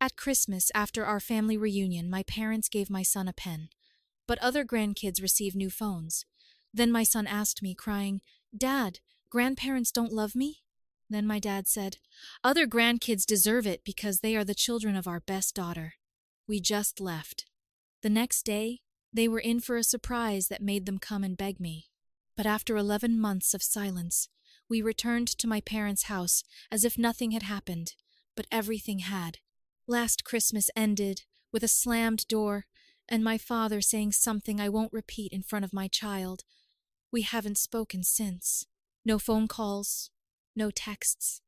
At Christmas, after our family reunion, my parents gave my son a pen, but other grandkids received new phones. Then my son asked me, crying, "Dad, grandparents don't love me?" Then my dad said, "Other grandkids deserve it because they are the children of our best daughter." We just left. The next day, they were in for a surprise that made them come and beg me. But after 11 months of silence, we returned to my parents' house as if nothing had happened, but everything had. Last Christmas ended with a slammed door and my father saying something I won't repeat in front of my child. We haven't spoken since. No phone calls, no texts,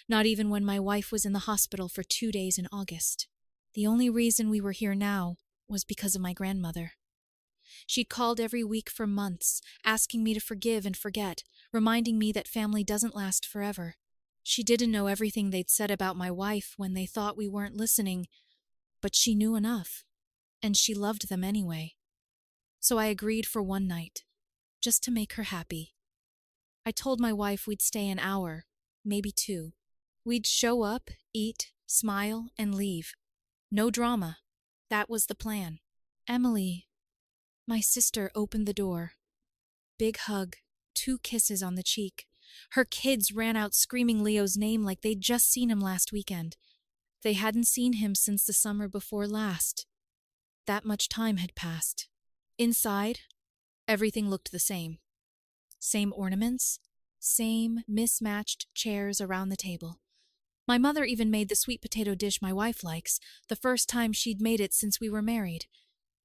not even when my wife was in the hospital for 2 days in August. The only reason we were here now was because of my grandmother. She'd called every week for months, asking me to forgive and forget, reminding me that family doesn't last forever. She didn't know everything they'd said about my wife when they thought we weren't listening, but she knew enough, and she loved them anyway. So I agreed for one night, just to make her happy. I told my wife we'd stay an hour, maybe 2. We'd show up, eat, smile, and leave. No drama. That was the plan. Emily, my sister, opened the door. Big hug, 2 kisses on the cheek. Her kids ran out screaming Leo's name like they'd just seen him last weekend. They hadn't seen him since the summer before last. That much time had passed. Inside, everything looked the same. Same ornaments, same mismatched chairs around the table. My mother even made the sweet potato dish my wife likes, the first time she'd made it since we were married.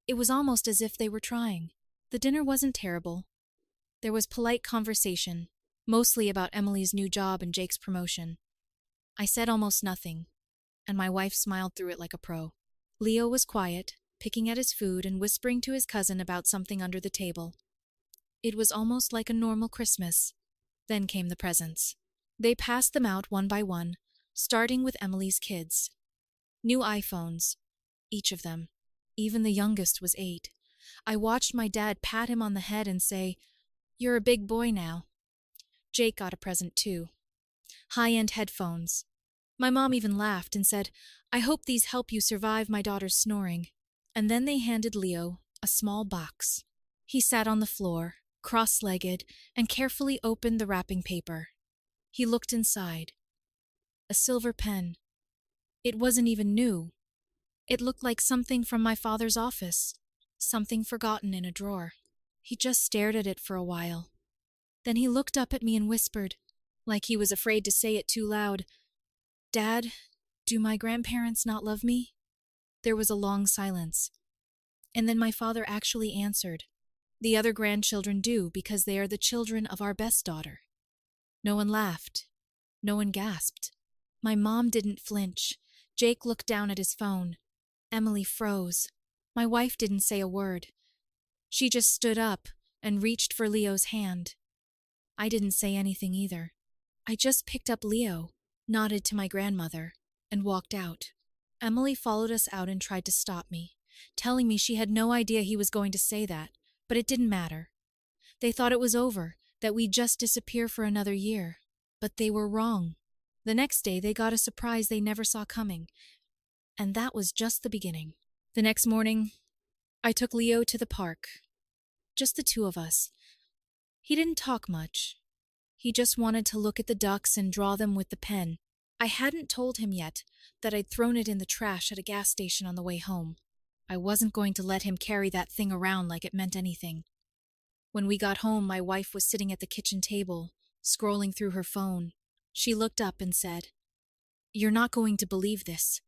It was almost as if they were trying. The dinner wasn't terrible. There was polite conversation, mostly about Emily's new job and Jake's promotion. I said almost nothing, and my wife smiled through it like a pro. Leo was quiet, picking at his food and whispering to his cousin about something under the table. It was almost like a normal Christmas. Then came the presents. They passed them out one by one, starting with Emily's kids. New iPhones, each of them. Even the youngest was 8. I watched my dad pat him on the head and say, "You're a big boy now." Jake got a present too. High-end headphones. My mom even laughed and said, "I hope these help you survive my daughter's snoring." And then they handed Leo a small box. He sat on the floor, cross-legged, and carefully opened the wrapping paper. He looked inside. A silver pen. It wasn't even new. It looked like something from my father's office, something forgotten in a drawer. He just stared at it for a while. Then he looked up at me and whispered, like he was afraid to say it too loud, "Dad, do my grandparents not love me?" There was a long silence. And then my father actually answered, "The other grandchildren do because they are the children of our best daughter." No one laughed. No one gasped. My mom didn't flinch. Jake looked down at his phone. Emily froze. My wife didn't say a word. She just stood up and reached for Leo's hand. I didn't say anything either. I just picked up Leo, nodded to my grandmother, and walked out. Emily followed us out and tried to stop me, telling me she had no idea he was going to say that, but it didn't matter. They thought it was over, that we'd just disappear for another year. But they were wrong. The next day they got a surprise they never saw coming. And that was just the beginning. The next morning, I took Leo to the park. Just the 2 of us. He didn't talk much. He just wanted to look at the ducks and draw them with the pen. I hadn't told him yet that I'd thrown it in the trash at a gas station on the way home. I wasn't going to let him carry that thing around like it meant anything. When we got home, my wife was sitting at the kitchen table, scrolling through her phone. She looked up and said, "You're not going to believe this."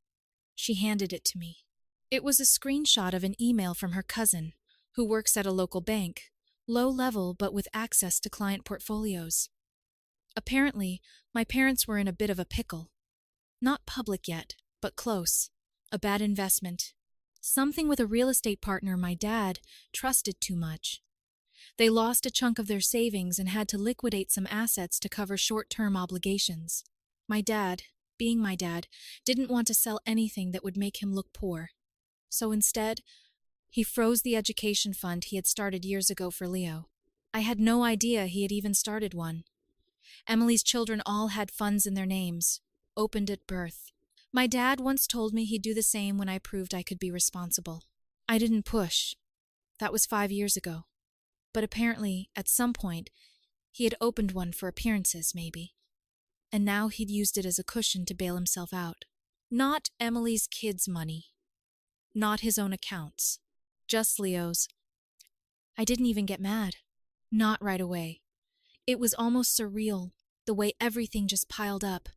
She handed it to me. It was a screenshot of an email from her cousin, who works at a local bank, low level but with access to client portfolios. Apparently, my parents were in a bit of a pickle. Not public yet, but close. A bad investment. Something with a real estate partner my dad trusted too much. They lost a chunk of their savings and had to liquidate some assets to cover short-term obligations. My dad, being my dad, didn't want to sell anything that would make him look poor. So instead, he froze the education fund he had started years ago for Leo. I had no idea he had even started one. Emily's children all had funds in their names, opened at birth. My dad once told me he'd do the same when I proved I could be responsible. I didn't push. That was 5 years ago. But apparently, at some point, he had opened one for appearances, maybe. And now he'd used it as a cushion to bail himself out. Not Emily's kids' money. Not his own accounts. Just Leo's. I didn't even get mad. Not right away. It was almost surreal, the way everything just piled up.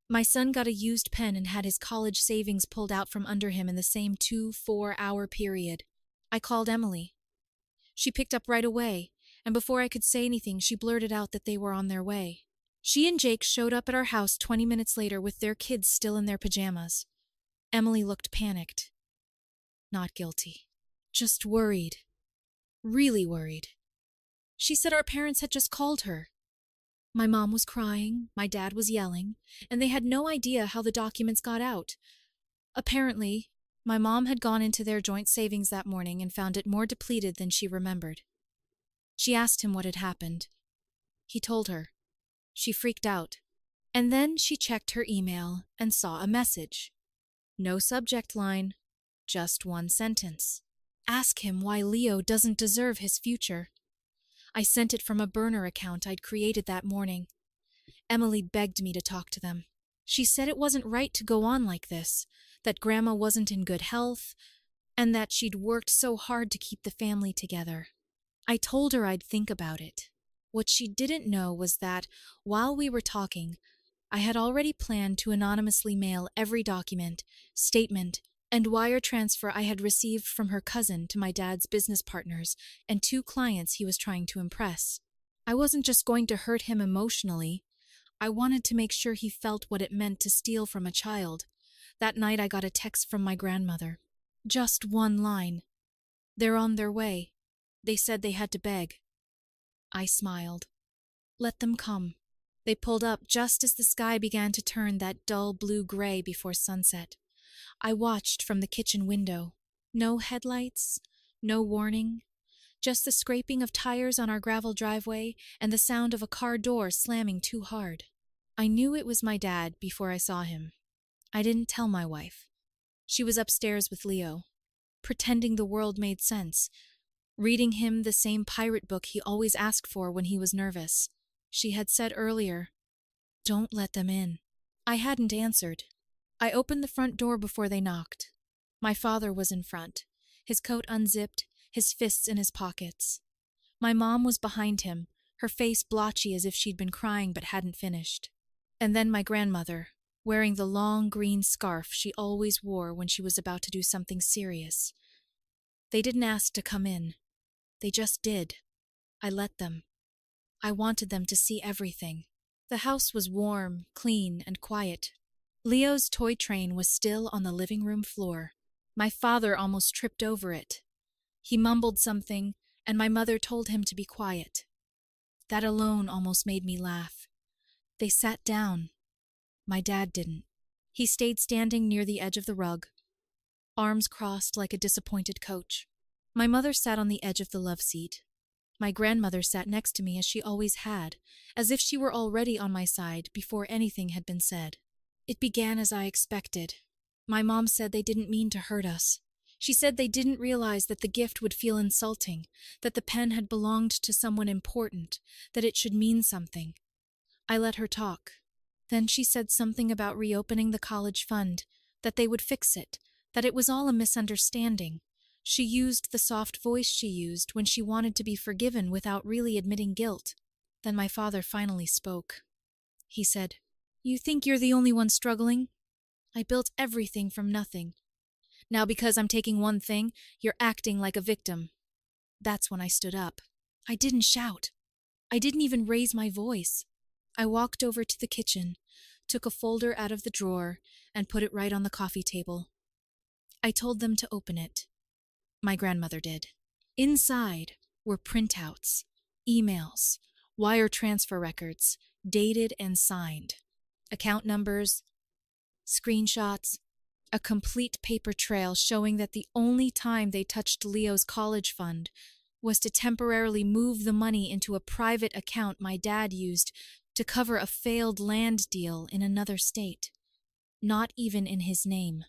My son got a used pen and had his college savings pulled out from under him in the same 2-4-hour period. I called Emily. She picked up right away, and before I could say anything, she blurted out that they were on their way. She and Jake showed up at our house 20 minutes later with their kids still in their pajamas. Emily looked panicked. Not guilty. Just worried. Really worried. She said our parents had just called her. My mom was crying, my dad was yelling, and they had no idea how the documents got out. Apparently, my mom had gone into their joint savings that morning and found it more depleted than she remembered. She asked him what had happened. He told her. She freaked out. And then she checked her email and saw a message. No subject line, just one sentence. Ask him why Leo doesn't deserve his future. I sent it from a burner account I'd created that morning. Emily begged me to talk to them. She said it wasn't right to go on like this, that Grandma wasn't in good health, and that she'd worked so hard to keep the family together. I told her I'd think about it. What she didn't know was that, while we were talking, I had already planned to anonymously mail every document, statement, and wire transfer I had received from her cousin to my dad's business partners and 2 clients he was trying to impress. I wasn't just going to hurt him emotionally. I wanted to make sure he felt what it meant to steal from a child. That night I got a text from my grandmother. Just one line. They're on their way. They said they had to beg. I smiled. Let them come. They pulled up just as the sky began to turn that dull blue-gray before sunset. I watched from the kitchen window. No headlights, no warning, just the scraping of tires on our gravel driveway and the sound of a car door slamming too hard. I knew it was my dad before I saw him. I didn't tell my wife. She was upstairs with Leo, pretending the world made sense, reading him the same pirate book he always asked for when he was nervous. She had said earlier, "Don't let them in." I hadn't answered. I opened the front door before they knocked. My father was in front, his coat unzipped, his fists in his pockets. My mom was behind him, her face blotchy as if she'd been crying but hadn't finished. And then my grandmother, wearing the long green scarf she always wore when she was about to do something serious. They didn't ask to come in. They just did. I let them. I wanted them to see everything. The house was warm, clean, and quiet. Leo's toy train was still on the living room floor. My father almost tripped over it. He mumbled something, and my mother told him to be quiet. That alone almost made me laugh. They sat down. My dad didn't. He stayed standing near the edge of the rug, arms crossed like a disappointed coach. My mother sat on the edge of the love seat. My grandmother sat next to me as she always had, as if she were already on my side before anything had been said. It began as I expected. My mom said they didn't mean to hurt us. She said they didn't realize that the gift would feel insulting, that the pen had belonged to someone important, that it should mean something. I let her talk. Then she said something about reopening the college fund, that they would fix it, that it was all a misunderstanding. She used the soft voice she used when she wanted to be forgiven without really admitting guilt. Then my father finally spoke. He said, "You think you're the only one struggling? I built everything from nothing. Now because I'm taking one thing, you're acting like a victim." That's when I stood up. I didn't shout. I didn't even raise my voice. I walked over to the kitchen, took a folder out of the drawer, and put it right on the coffee table. I told them to open it. My grandmother did. Inside were printouts, emails, wire transfer records, dated and signed, account numbers, screenshots, a complete paper trail showing that the only time they touched Leo's college fund was to temporarily move the money into a private account my dad used to cover a failed land deal in another state. not even in his name.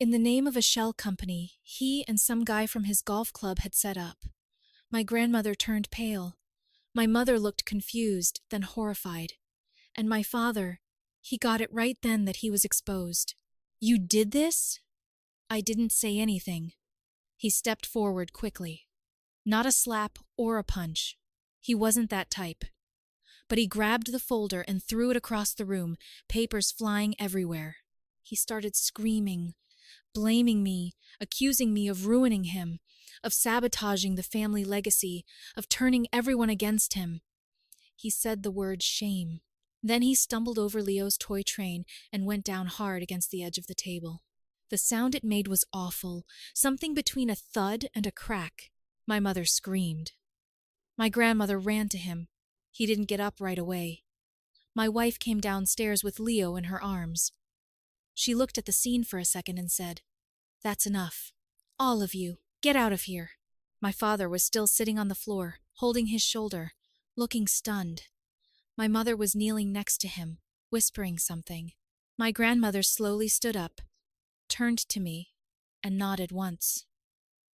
In the name of a shell company he and some guy from his golf club had set up. My grandmother turned pale. My mother looked confused, then horrified. And my father, he got it right then that he was exposed. "You did this?" I didn't say anything. He stepped forward quickly. Not a slap or a punch. He wasn't that type. But he grabbed the folder and threw it across the room, papers flying everywhere. He started screaming, blaming me, accusing me of ruining him, of sabotaging the family legacy, of turning everyone against him. He said the word shame. Then he stumbled over Leo's toy train and went down hard against the edge of the table. The sound it made was awful, something between a thud and a crack. My mother screamed. My grandmother ran to him. He didn't get up right away. My wife came downstairs with Leo in her arms. She looked at the scene for a second and said, "That's enough. All of you, get out of here." My father was still sitting on the floor, holding his shoulder, looking stunned. My mother was kneeling next to him, whispering something. My grandmother slowly stood up, turned to me, and nodded once.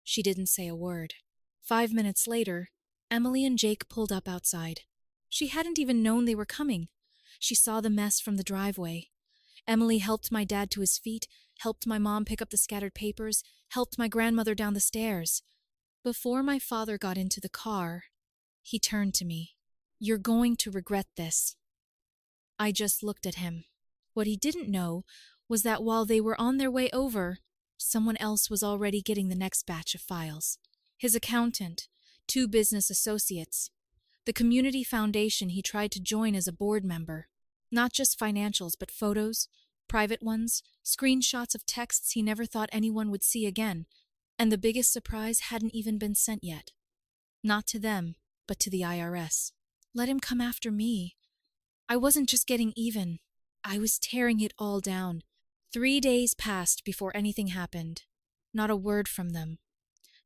She didn't say a word. 5 minutes later, Emily and Jake pulled up outside. She hadn't even known they were coming. She saw the mess from the driveway. Emily helped my dad to his feet, helped my mom pick up the scattered papers, helped my grandmother down the stairs. Before my father got into the car, he turned to me. "You're going to regret this." I just looked at him. What he didn't know was that while they were on their way over, someone else was already getting the next batch of files. His accountant, 2 business associates, the community foundation he tried to join as a board member. Not just financials, but photos, private ones, screenshots of texts he never thought anyone would see again. And the biggest surprise hadn't even been sent yet. Not to them, but to the IRS. Let him come after me. I wasn't just getting even. I was tearing it all down. 3 days passed before anything happened. Not a word from them.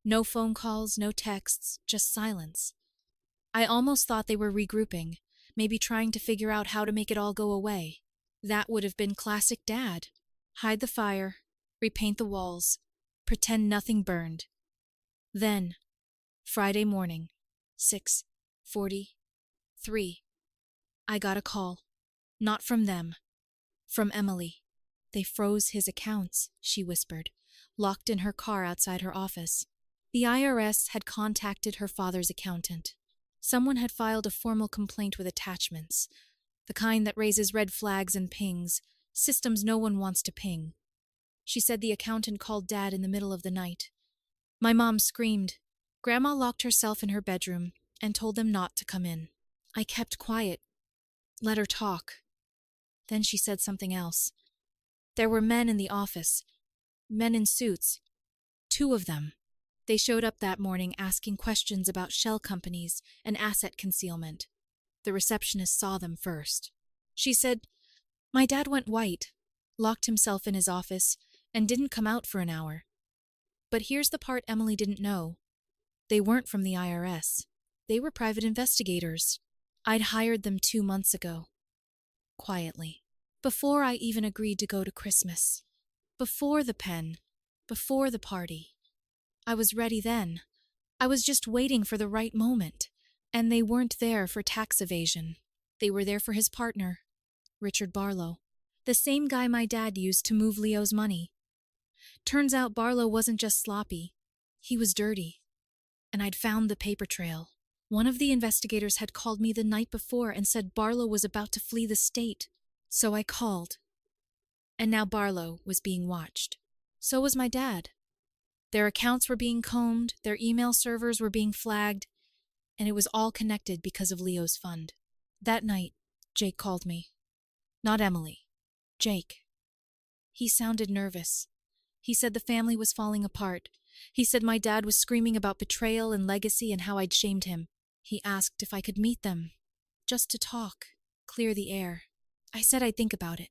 No phone calls, no texts, just silence. I almost thought they were regrouping, maybe trying to figure out how to make it all go away. That would have been classic Dad. Hide the fire, repaint the walls, pretend nothing burned. Then, Friday morning, 6:43, I got a call. Not from them. From Emily. "They froze his accounts," she whispered, locked in her car outside her office. The IRS had contacted her father's accountant. Someone had filed a formal complaint with attachments, the kind that raises red flags and pings, systems no one wants to ping. She said the accountant called Dad in the middle of the night. My mom screamed. Grandma locked herself in her bedroom and told them not to come in. I kept quiet, let her talk. Then she said something else. There were men in the office, men in suits, 2 of them. They showed up that morning asking questions about shell companies and asset concealment. The receptionist saw them first. She said, "My dad went white, locked himself in his office, and didn't come out for an hour." But here's the part Emily didn't know. They weren't from the IRS. They were private investigators. I'd hired them 2 months ago. Quietly. Before I even agreed to go to Christmas. Before the pen. Before the party. I was ready then. I was just waiting for the right moment. And they weren't there for tax evasion. They were there for his partner, Richard Barlow. The same guy my dad used to move Leo's money. Turns out Barlow wasn't just sloppy. He was dirty. And I'd found the paper trail. One of the investigators had called me the night before and said Barlow was about to flee the state. So I called. And now Barlow was being watched. So was my dad. Their accounts were being combed, their email servers were being flagged, and it was all connected because of Leo's fund. That night, Jake called me. Not Emily. Jake. He sounded nervous. He said the family was falling apart. He said my dad was screaming about betrayal and legacy and how I'd shamed him. He asked if I could meet them, just to talk, clear the air. I said I'd think about it.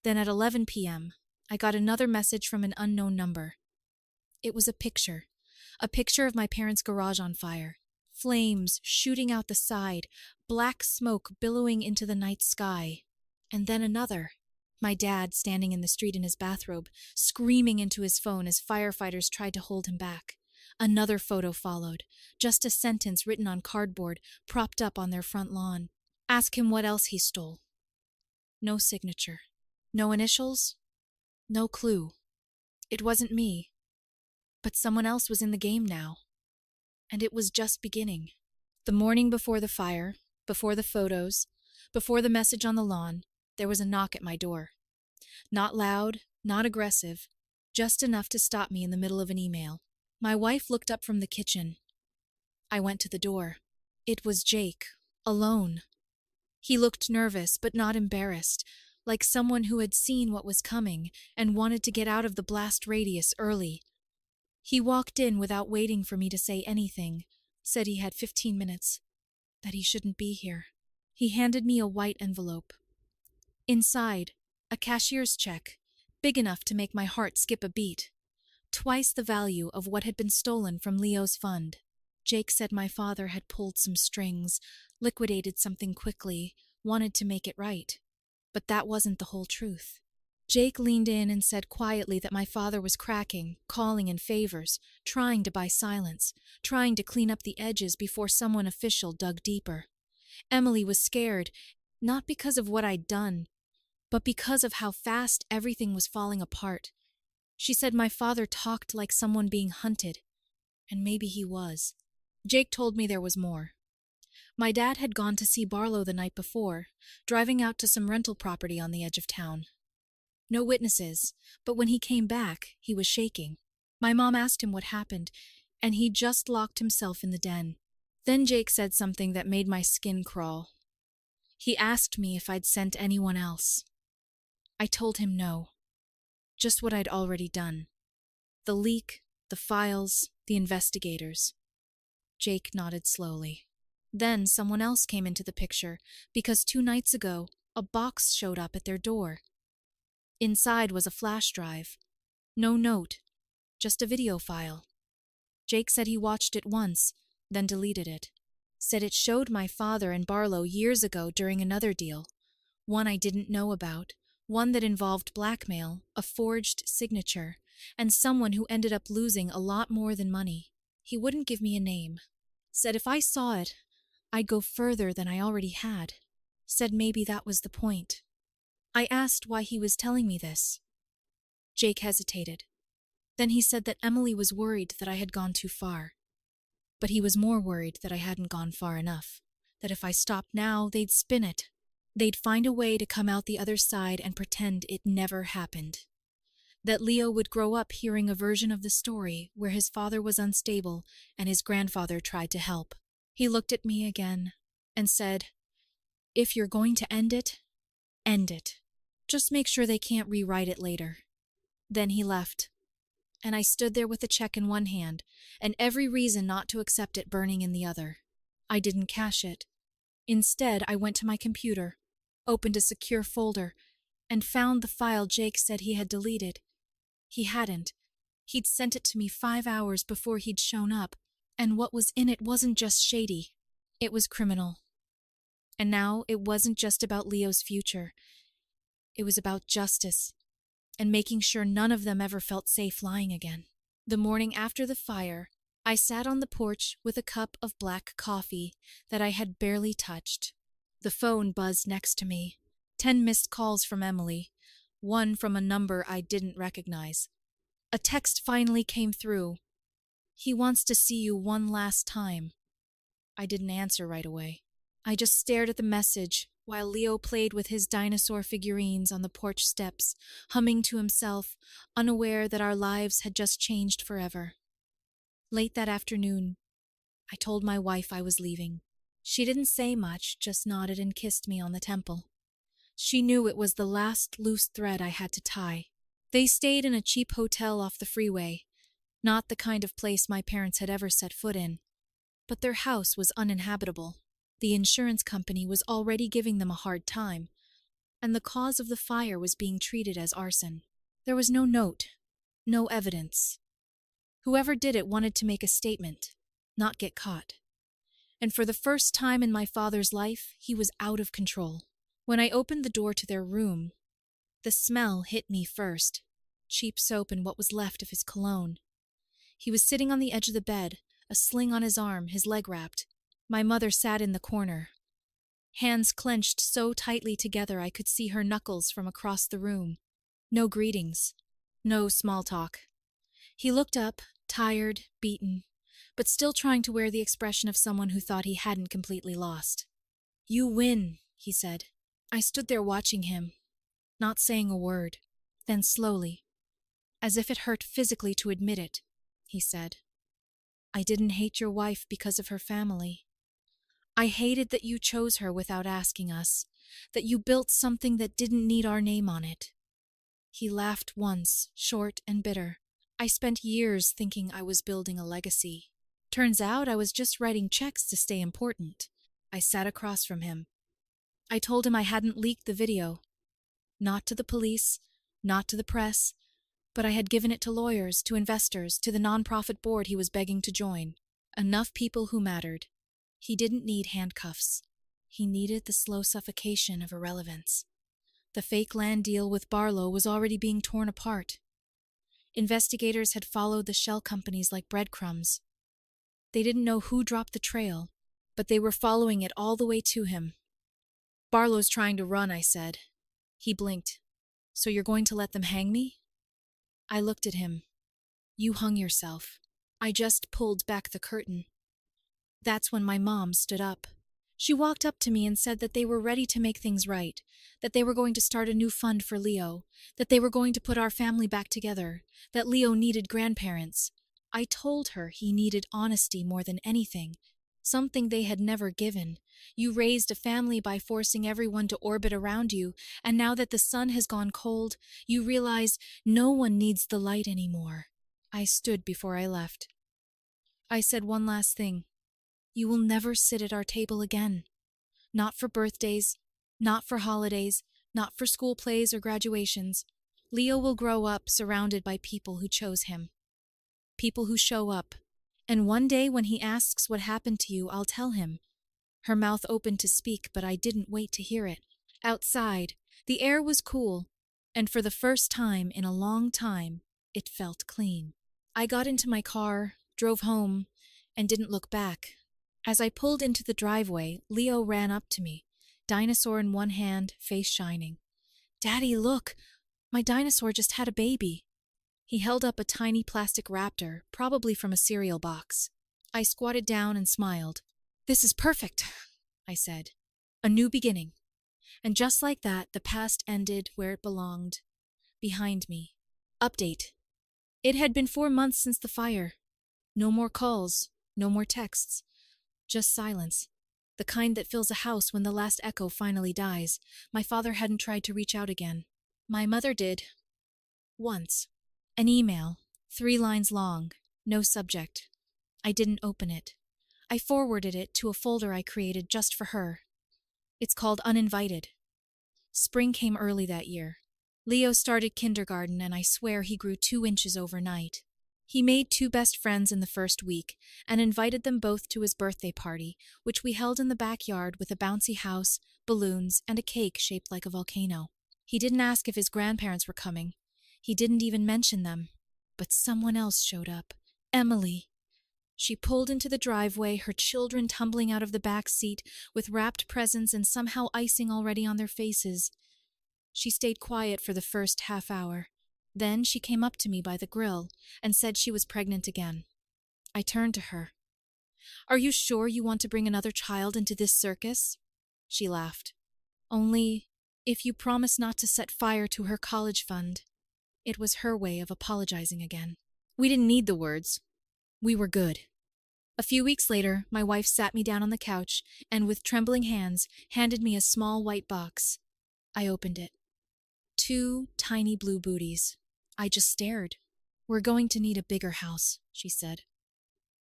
Then at 11 p.m., I got another message from an unknown number. It was a picture of my parents' garage on fire, flames shooting out the side, black smoke billowing into the night sky. And then another. My dad standing in the street in his bathrobe, screaming into his phone as firefighters tried to hold him back. Another photo followed, just a sentence written on cardboard, propped up on their front lawn. Ask him what else he stole. No signature. No initials. No clue. It wasn't me. But someone else was in the game now. And it was just beginning. The morning before the fire, before the photos, before the message on the lawn, there was a knock at my door. Not loud, not aggressive, just enough to stop me in the middle of an email. My wife looked up from the kitchen. I went to the door. It was Jake, alone. He looked nervous, but not embarrassed, like someone who had seen what was coming and wanted to get out of the blast radius early. He walked in without waiting for me to say anything, said he had 15 minutes, that he shouldn't be here. He handed me a white envelope. Inside, a cashier's check, big enough to make my heart skip a beat. Twice the value of what had been stolen from Leo's fund. Jake said my father had pulled some strings, liquidated something quickly, wanted to make it right. But that wasn't the whole truth. Jake leaned in and said quietly that my father was cracking, calling in favors, trying to buy silence, trying to clean up the edges before someone official dug deeper. Emily was scared, not because of what I'd done, but because of how fast everything was falling apart. She said my father talked like someone being hunted, and maybe he was. Jake told me there was more. My dad had gone to see Barlow the night before, driving out to some rental property on the edge of town. No witnesses, but when he came back, he was shaking. My mom asked him what happened, and he just locked himself in the den. Then Jake said something that made my skin crawl. He asked me if I'd sent anyone else. I told him no. Just what I'd already done. The leak, the files, the investigators. Jake nodded slowly. Then someone else came into the picture, because 2 nights ago, a box showed up at their door. Inside was a flash drive. No note, just a video file. Jake said he watched it once, then deleted it. Said it showed my father and Barlow years ago during another deal. One I didn't know about, one that involved blackmail, a forged signature, and someone who ended up losing a lot more than money. He wouldn't give me a name. Said if I saw it, I'd go further than I already had. Said maybe that was the point. I asked why he was telling me this. Jake hesitated. Then he said that Emily was worried that I had gone too far. But he was more worried that I hadn't gone far enough. That if I stopped now, they'd spin it. They'd find a way to come out the other side and pretend it never happened. That Leo would grow up hearing a version of the story where his father was unstable and his grandfather tried to help. He looked at me again and said, "If you're going to end it, end it. Just make sure they can't rewrite it later." Then he left, and I stood there with the check in one hand and every reason not to accept it burning in the other. I didn't cash it. Instead, I went to my computer, opened a secure folder, and found the file Jake said he had deleted. He hadn't. He'd sent it to me 5 hours before he'd shown up, and what was in it wasn't just shady. It was criminal. And now it wasn't just about Leo's future. It was about justice, and making sure none of them ever felt safe lying again. The morning after the fire, I sat on the porch with a cup of black coffee that I had barely touched. The phone buzzed next to me. 10 missed calls from Emily, one from a number I didn't recognize. A text finally came through. "He wants to see you one last time." I didn't answer right away. I just stared at the message while Leo played with his dinosaur figurines on the porch steps, humming to himself, unaware that our lives had just changed forever. Late that afternoon, I told my wife I was leaving. She didn't say much, just nodded and kissed me on the temple. She knew it was the last loose thread I had to tie. They stayed in a cheap hotel off the freeway, not the kind of place my parents had ever set foot in. But their house was uninhabitable. The insurance company was already giving them a hard time, and the cause of the fire was being treated as arson. There was no note, no evidence. Whoever did it wanted to make a statement, not get caught. And for the first time in my father's life, he was out of control. When I opened the door to their room, The smell hit me first. Cheap soap and what was left of his cologne. He was sitting on the edge of the bed, a sling on his arm, his leg wrapped. My mother sat in the corner, hands clenched so tightly together I could see her knuckles from across the room. No greetings. No small talk. He looked up, tired, beaten, but still trying to wear the expression of someone who thought he hadn't completely lost. "You win," he said. I stood there watching him, not saying a word. Then slowly, as if it hurt physically to admit it, he said, "I didn't hate your wife because of her family. I hated that you chose her without asking us, that you built something that didn't need our name on it." He laughed once, short and bitter. I spent years thinking I was building a legacy. Turns out I was just writing checks to stay important. I sat across from him. I told him I hadn't leaked the video. Not to the police, not to the press, but I had given it to lawyers, to investors, to the nonprofit board he was begging to join. Enough people who mattered. He didn't need handcuffs. He needed the slow suffocation of irrelevance. The fake land deal with Barlow was already being torn apart. Investigators had followed the shell companies like breadcrumbs. They didn't know who dropped the trail, but they were following it all the way to him. "Barlow's trying to run," I said. He blinked. "So you're going to let them hang me?" I looked at him. "You hung yourself." I just pulled back the curtain. That's when my mom stood up. She walked up to me and said that they were ready to make things right, that they were going to start a new fund for Leo, that they were going to put our family back together, that Leo needed grandparents. I told her he needed honesty more than anything, something they had never given. You raised a family by forcing everyone to orbit around you, and now that the sun has gone cold, you realize no one needs the light anymore. I stood before I left. I said one last thing. "You will never sit at our table again. Not for birthdays, not for holidays, not for school plays or graduations. Leo will grow up surrounded by people who chose him. People who show up. And one day when he asks what happened to you, I'll tell him." Her mouth opened to speak, but I didn't wait to hear it. Outside, the air was cool, and for the first time in a long time, it felt clean. I got into my car, drove home, and didn't look back. As I pulled into the driveway, Leo ran up to me, dinosaur in one hand, face shining. "Daddy, look! My dinosaur just had a baby." He held up a tiny plastic raptor, probably from a cereal box. I squatted down and smiled. "This is perfect," I said. "A new beginning." And just like that, the past ended where it belonged, behind me. Update. It had been 4 months since the fire. No more calls, no more texts. Just silence. The kind that fills a house when the last echo finally dies. My father hadn't tried to reach out again. My mother did. Once. An email, 3 lines long, no subject. I didn't open it. I forwarded it to a folder I created just for her. It's called Uninvited. Spring came early that year. Leo started kindergarten, and I swear he grew 2 inches overnight. He made 2 best friends in the first week and invited them both to his birthday party, which we held in the backyard with a bouncy house, balloons, and a cake shaped like a volcano. He didn't ask if his grandparents were coming. He didn't even mention them. But someone else showed up. Emily. She pulled into the driveway, her children tumbling out of the back seat with wrapped presents and somehow icing already on their faces. She stayed quiet for the first half hour. Then she came up to me by the grill and said she was pregnant again. I turned to her. "Are you sure you want to bring another child into this circus?" She laughed. "Only if you promise not to set fire to her college fund." It was her way of apologizing again. We didn't need the words. We were good. A few weeks later, my wife sat me down on the couch and with trembling hands handed me a small white box. I opened it. 2 tiny blue booties. I just stared. "We're going to need a bigger house," she said.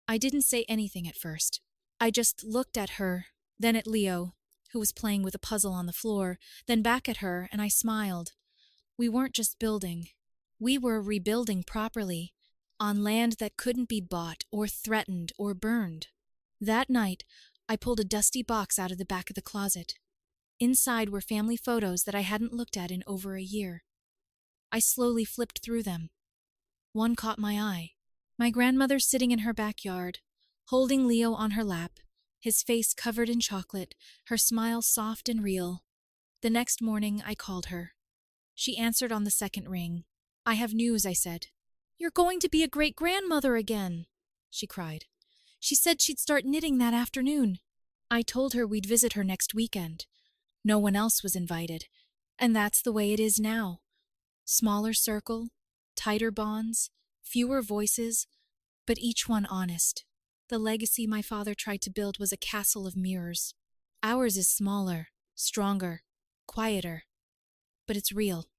I didn't say anything at first. I just looked at her, then at Leo, who was playing with a puzzle on the floor, then back at her, and I smiled. We weren't just building. We were rebuilding properly, on land that couldn't be bought or threatened or burned. That night, I pulled a dusty box out of the back of the closet. Inside were family photos that I hadn't looked at in over a year. I slowly flipped through them. One caught my eye. My grandmother sitting in her backyard, holding Leo on her lap, his face covered in chocolate, her smile soft and real. The next morning, I called her. She answered on the second ring. "I have news," I said. "You're going to be a great-grandmother again," she cried. She said she'd start knitting that afternoon. I told her we'd visit her next weekend. No one else was invited, and that's the way it is now. Smaller circle, tighter bonds, fewer voices, but each one honest. The legacy my father tried to build was a castle of mirrors. Ours is smaller, stronger, quieter, but it's real.